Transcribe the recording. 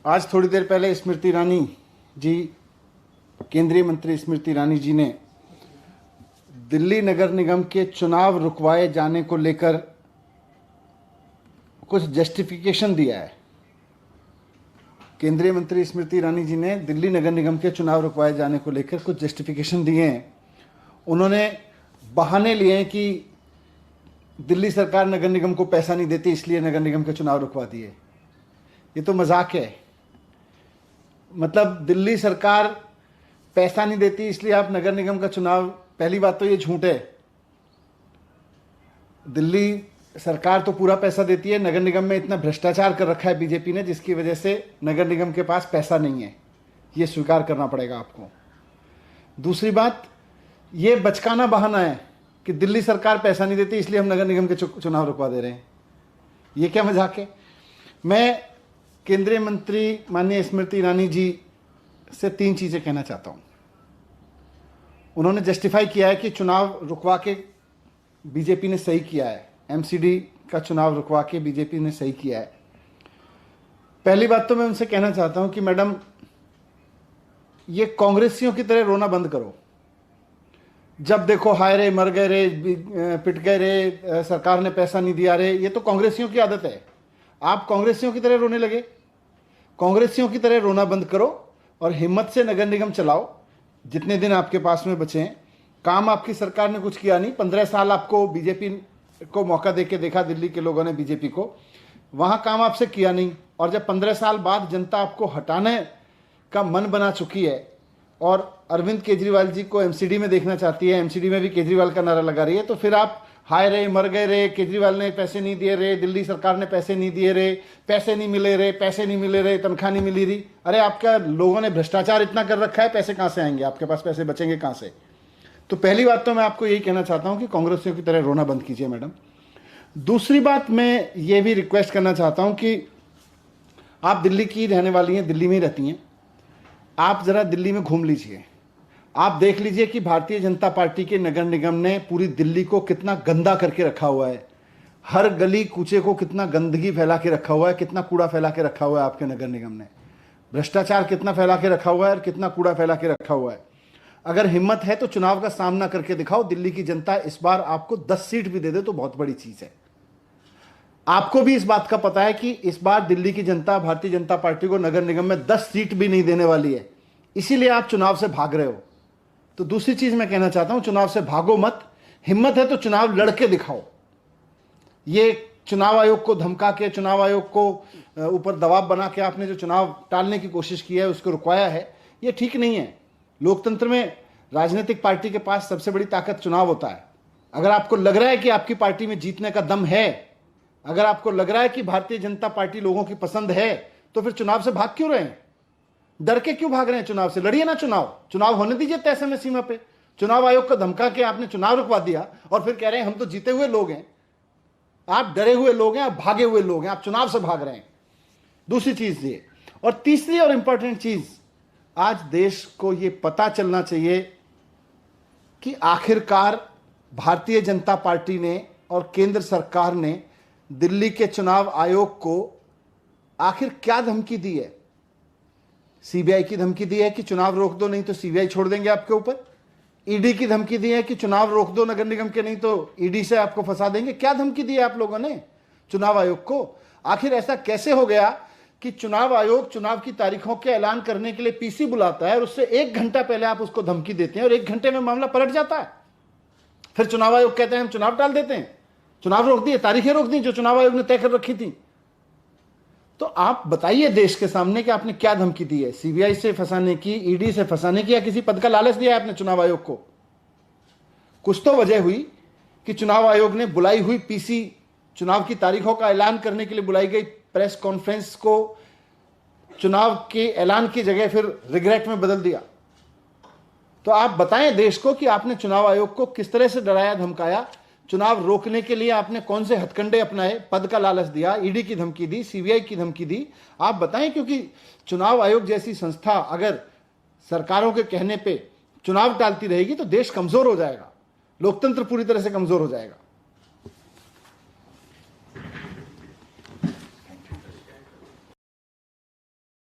आज थोड़ी देर पहले स्मृति ईरानी जी, केंद्रीय मंत्री स्मृति ईरानी जी ने दिल्ली नगर निगम के चुनाव रुकवाए जाने को लेकर कुछ जस्टिफिकेशन दिया है। केंद्रीय मंत्री स्मृति ईरानी जी ने दिल्ली नगर निगम के चुनाव रुकवाए जाने को लेकर कुछ जस्टिफिकेशन दिए हैं। उन्होंने बहाने लिए हैं कि दिल्ली सरकार नगर निगम को पैसा नहीं देती, इसलिए नगर निगम के चुनाव रुकवा दिए। ये तो मजाक है। मतलब दिल्ली सरकार पैसा नहीं देती इसलिए आप नगर निगम का चुनाव, पहली बात तो ये झूठ है। दिल्ली सरकार तो पूरा पैसा देती है। नगर निगम में इतना भ्रष्टाचार कर रखा है बीजेपी ने, जिसकी वजह से नगर निगम के पास पैसा नहीं है। ये स्वीकार करना पड़ेगा आपको। दूसरी बात, ये बचकाना बहाना है कि दिल्ली सरकार पैसा नहीं देती इसलिए हम नगर निगम के चुनाव रुकवा दे रहे हैं। ये क्या मजाक है। मैं केंद्रीय मंत्री माननीय स्मृति ईरानी जी से 3 चीज़ें कहना चाहता हूँ। उन्होंने जस्टिफाई किया है कि चुनाव रुकवा के बीजेपी ने सही किया है, एमसीडी का चुनाव रुकवा के बीजेपी ने सही किया है। पहली बात तो मैं उनसे कहना चाहता हूँ कि मैडम, ये कांग्रेसियों की तरह रोना बंद करो। जब देखो हाय रे, मर गए रे, पिट गए रे, सरकार ने पैसा नहीं दिया रे, ये तो कांग्रेसियों की आदत है। आप कांग्रेसियों की तरह रोने लगे। कांग्रेसियों की तरह रोना बंद करो और हिम्मत से नगर निगम चलाओ जितने दिन आपके पास में बचे हैं। काम आपकी सरकार ने कुछ किया नहीं। 15 साल आपको बीजेपी को मौका दे के देखा, दिल्ली के लोगों ने बीजेपी को, वहां काम आपसे किया नहीं। और जब 15 साल बाद जनता आपको हटाने का मन बना चुकी है और अरविंद केजरीवाल जी को एमसीडी में देखना चाहती है, एमसीडी में भी केजरीवाल का नारा लगा रही है, तो फिर आप हाय रे, मर गए रे, केजरीवाल ने पैसे नहीं दिए रे, दिल्ली सरकार ने पैसे नहीं दिए रे, पैसे नहीं मिले रे, पैसे नहीं मिले रे, तनख्वाह नहीं मिली रही। अरे आपका लोगों ने भ्रष्टाचार इतना कर रखा है, पैसे कहां से आएंगे? आपके पास पैसे बचेंगे कहां से? तो पहली बात तो मैं आपको यही कहना चाहता हूं कि कांग्रेसियों की तरह रोना बंद कीजिए मैडम। दूसरी बात, मैं ये भी रिक्वेस्ट करना चाहता हूं कि आप दिल्ली की रहने वाली हैं, दिल्ली में ही रहती हैं, आप जरा दिल्ली में घूम लीजिए। आप देख लीजिए कि भारतीय जनता पार्टी के नगर निगम ने पूरी दिल्ली को कितना गंदा करके रखा हुआ है। हर गली कूचे को कितना गंदगी फैला के रखा हुआ है, कितना कूड़ा फैला के रखा हुआ है आपके नगर निगम ने। भ्रष्टाचार कितना फैला के रखा हुआ है और कितना कूड़ा फैला के रखा हुआ है। अगर हिम्मत है तो चुनाव का सामना करके दिखाओ। दिल्ली की जनता इस बार आपको 10 सीट भी दे दे तो बहुत बड़ी चीज है। आपको भी इस बात का पता है कि इस बार दिल्ली की जनता भारतीय जनता पार्टी को नगर निगम में 10 सीट भी नहीं देने वाली है, इसीलिए आप चुनाव से भाग रहे हो। तो दूसरी चीज मैं कहना चाहता हूं, चुनाव से भागो मत। हिम्मत है तो चुनाव लड़के दिखाओ। ये चुनाव आयोग को धमका के, चुनाव आयोग को ऊपर दबाव बना के आपने जो चुनाव टालने की कोशिश की है, उसको रुकवाया है, ये ठीक नहीं है। लोकतंत्र में राजनीतिक पार्टी के पास सबसे बड़ी ताकत चुनाव होता है। अगर आपको लग रहा है कि आपकी पार्टी में जीतने का दम है, अगर आपको लग रहा है कि भारतीय जनता पार्टी लोगों की पसंद है, तो फिर चुनाव से भाग क्यों रहे हैं? डर के क्यों भाग रहे हैं? चुनाव से लड़िए ना। चुनाव होने दीजिए तय समय सीमा पे। चुनाव आयोग को धमका के आपने चुनाव रुकवा दिया और फिर कह रहे हैं हम तो जीते हुए लोग हैं। आप डरे हुए लोग हैं, आप भागे हुए लोग हैं, आप चुनाव से भाग रहे हैं। दूसरी चीज ये, और तीसरी और इंपॉर्टेंट चीज, आज देश को यह पता चलना चाहिए कि आखिरकार भारतीय जनता पार्टी ने और केंद्र सरकार ने दिल्ली के चुनाव आयोग को आखिर क्या धमकी दी है। सीबीआई की धमकी दी है कि चुनाव रोक दो, नहीं तो सीबीआई छोड़ देंगे आपके ऊपर। ईडी की धमकी दी है कि चुनाव रोक दो नगर निगम के, नहीं तो ईडी से आपको फंसा देंगे। क्या धमकी दी है आप लोगों ने चुनाव आयोग को? आखिर ऐसा कैसे हो गया कि चुनाव आयोग चुनाव की तारीखों के ऐलान करने के लिए पीसी बुलाता है और उससे 1 घंटा पहले आप उसको धमकी देते हैं और 1 घंटे में मामला पलट जाता है। फिर चुनाव आयोग कहते हैं हम चुनाव टाल देते हैं, चुनाव रोक दिए, तारीखें रोक दी जो चुनाव आयोग ने तय कर रखी थी। तो आप बताइए देश के सामने कि आपने क्या धमकी दी है? सीबीआई से फंसाने की, ईडी से फंसाने की, या किसी पद का लालच दिया है आपने चुनाव आयोग को? कुछ तो वजह हुई कि चुनाव आयोग ने बुलाई हुई पीसी, चुनाव की तारीखों का ऐलान करने के लिए बुलाई गई प्रेस कॉन्फ्रेंस को चुनाव के ऐलान की जगह फिर रिग्रेट में बदल दिया। तो आप बताएं देश को कि आपने चुनाव आयोग को किस तरह से डराया, धमकाया। चुनाव रोकने के लिए आपने कौन से हथकंडे अपनाए, पद का लालच दिया, ईडी की धमकी दी, सीबीआई की धमकी दी, आप बताएं। क्योंकि चुनाव आयोग जैसी संस्था अगर सरकारों के कहने पे चुनाव टालती रहेगी तो देश कमजोर हो जाएगा, लोकतंत्र पूरी तरह से कमजोर हो जाएगा।